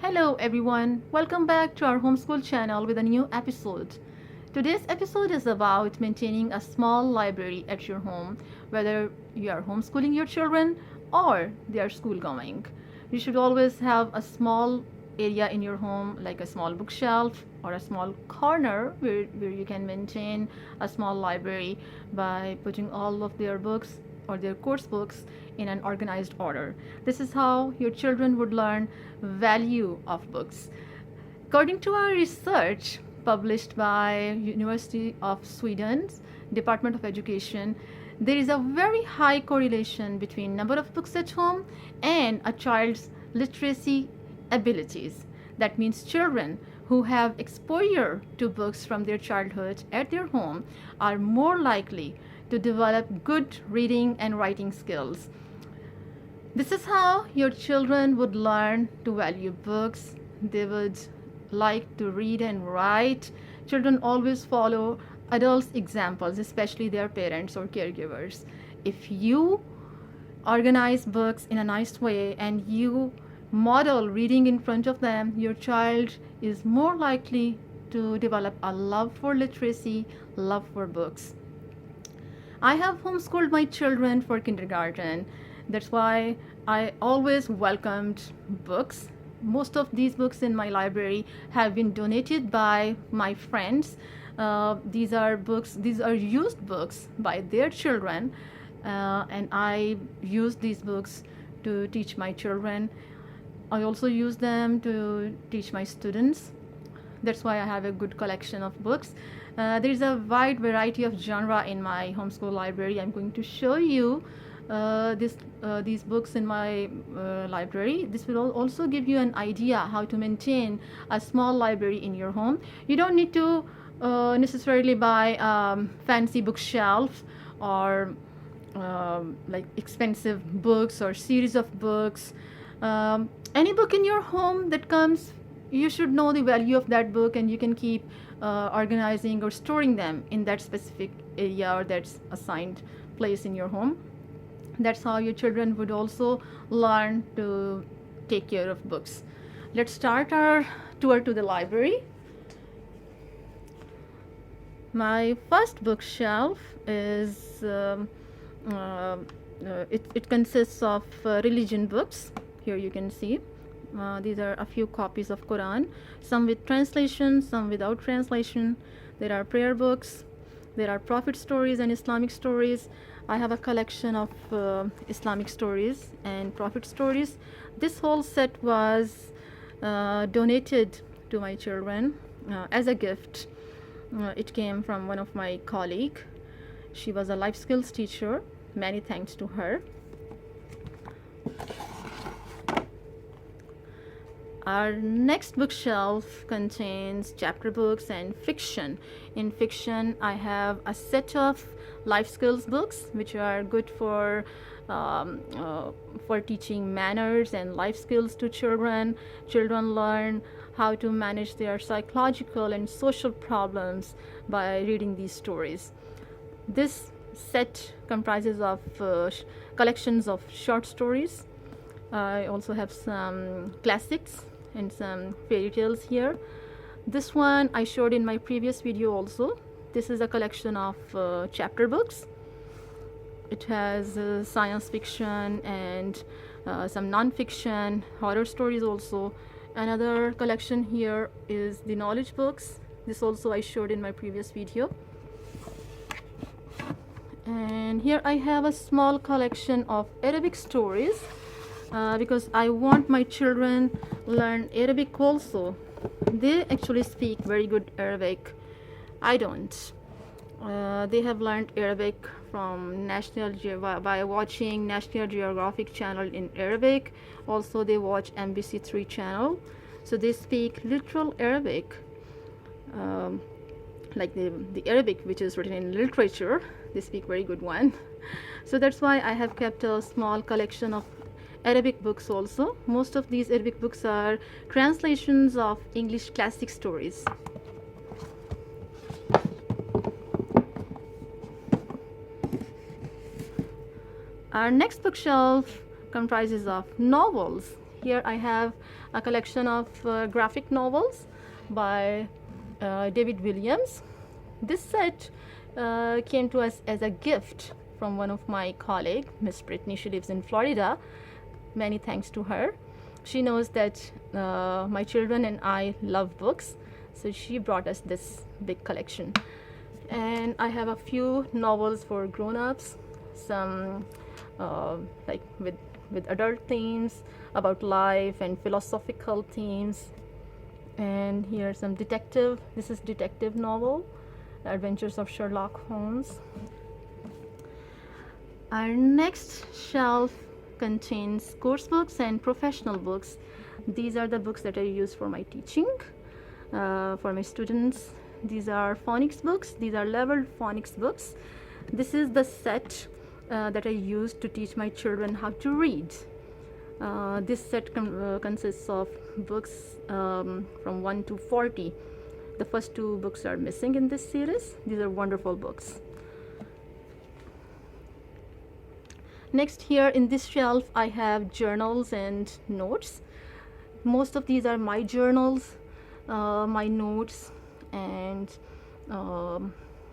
Hello everyone, welcome back to our homeschool channel with a new episode. Today's episode is about maintaining a small library at your home, whether you are homeschooling your children or they are school going. You should always have a small area in your home, like a small bookshelf or a small corner where you can maintain a small library by putting all of their books or their course books in an organized order. This is how your children would learn value of books. According to our research published by University of Sweden's Department of Education, there is a very high correlation between number of books at home and a child's literacy abilities. That means children who have exposure to books from their childhood at their home are more likely to develop good reading and writing skills. This is how your children would learn to value books. They would like to read and write. Children always follow adults' examples, especially their parents or caregivers. If you organize books in a nice way and you model reading in front of them, your child is more likely to develop a love for literacy, love for books. I have homeschooled my children for kindergarten. That's why I always welcomed books. Most of these books in my library have been donated by my friends. These are used books by their children, and I use these books to teach my children. I also use them to teach my students. That's why I have a good collection of books. There is a wide variety of genre in my homeschool library. I'm going to show you these books in my library. This will also give you an idea how to maintain a small library in your home. You don't need to necessarily buy fancy bookshelf or like expensive books or series of books. Any book in your home that comes, you should know the value of that book, and you can keep organizing or storing them in that specific area or that assigned place in your home. That's how your children would also learn to take care of books. Let's start our tour to the library. My first bookshelf is it consists of religion books. Here you can see these are a few copies of Quran, some with translation, some without translation. There are prayer books, there are prophet stories and Islamic stories. I have a collection of Islamic stories and prophet stories. This whole set was donated to my children as a gift. It came from one of my colleagues. She was a life skills teacher. Many thanks to her. Our next bookshelf contains chapter books and fiction. In fiction, I have a set of life skills books, which are good for teaching manners and life skills to children. Children learn how to manage their psychological and social problems by reading these stories. This set comprises of collections of short stories. I also have some classics and some fairy tales here. This one I showed in my previous video also. This is a collection of chapter books. It has science fiction and some non-fiction, horror stories also. Another collection here is the knowledge books. This also I showed in my previous video. And here I have a small collection of Arabic stories. Because I want my children learn Arabic also. They actually speak very good Arabic. I don't. They have learned Arabic from by watching National Geographic channel in Arabic. Also, they watch MBC3 channel. So they speak literal Arabic, like the Arabic which is written in literature. They speak very good one. So that's why I have kept a small collection of Arabic books also. Most of these Arabic books are translations of English classic stories. Our next bookshelf comprises of novels. Here I have a collection of graphic novels by David Williams. This set came to us as a gift from one of my colleagues, Miss Brittany. She lives in Florida. Many thanks to her. She knows that my children and I love books, so she brought us this big collection. And I have a few novels for grown-ups, some like with adult themes about life and philosophical themes. And here's some detective. This is detective novel, Adventures of Sherlock Holmes. Our next shelf contains course books and professional books. These are the books that I use for my teaching, for my students. These are phonics books. These are leveled phonics books. This is the set that I use to teach my children how to read. This set consists of books from 1 to 40. The first 2 books are missing in this series. These are wonderful books. Next, here in this shelf I have journals and notes. Most of these are my journals, my notes, and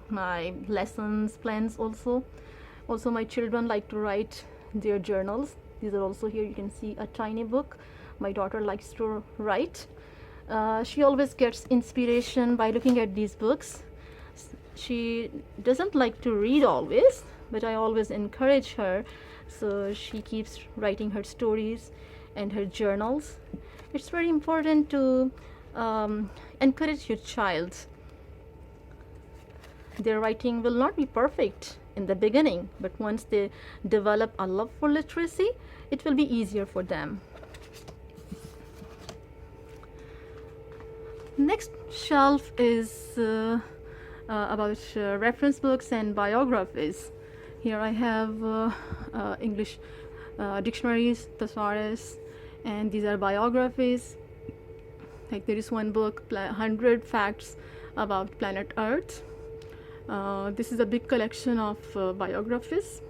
my lessons plans also. Also, my children like to write their journals. These are also here. You can see a tiny book. My daughter likes to write. She always gets inspiration by looking at these books. She doesn't like to read always, but I always encourage her, so she keeps writing her stories and her journals. It's very important to encourage your child. Their writing will not be perfect in the beginning, but once they develop a love for literacy, it will be easier for them. Next shelf is about reference books and biographies. Here I have English dictionaries, thesaurus, and these are biographies. Like there is one book, 100 Facts About Planet Earth. This is a big collection of biographies.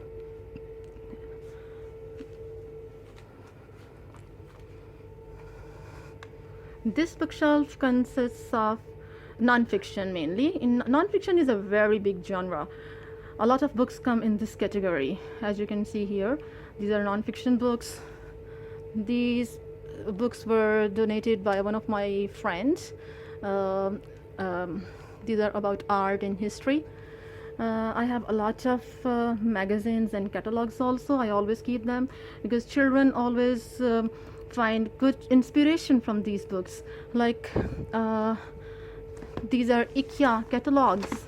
This bookshelf consists of non-fiction mainly. Non-fiction is a very big genre. A lot of books come in this category. As you can see here, these are non-fiction books. These books were donated by one of my friends. These are about art and history. I have a lot of magazines and catalogs also. I always keep them because children always find good inspiration from these books. Like these are IKEA catalogs,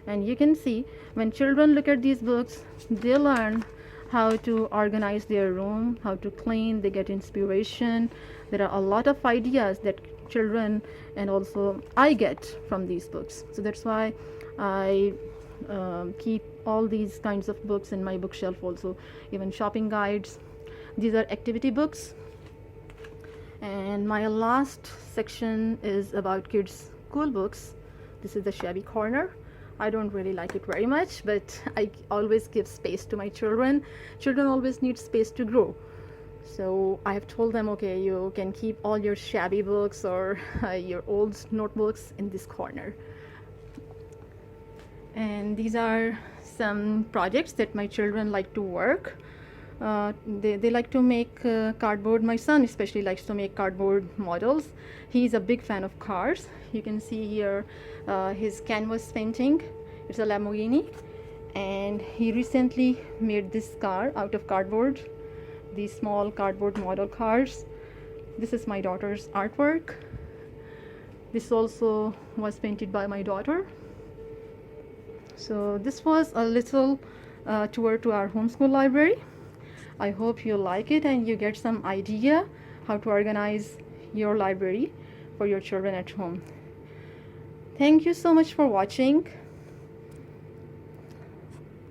and you can see when children look at these books, they learn how to organize their room, how to clean. They get inspiration. There are a lot of ideas that children and also I get from these books. So that's why I keep all these kinds of books in my bookshelf also, even shopping guides. These are activity books. And my last section is about kids' school books. This is the shabby corner. I don't really like it very much, but I always give space to my children. Children always need space to grow. So I have told them, okay, you can keep all your shabby books or your old notebooks in this corner. And these are some projects that my children like to work. They like to make cardboard. My son especially likes to make cardboard models. He's a big fan of cars. You can see here his canvas painting. It's a Lamborghini, and he recently made this car out of cardboard, these small cardboard model cars. This is my daughter's artwork. This also was painted by my daughter. So this was a little tour to our homeschool library. I hope you like it and you get some idea how to organize your library for your children at home. Thank you so much for watching.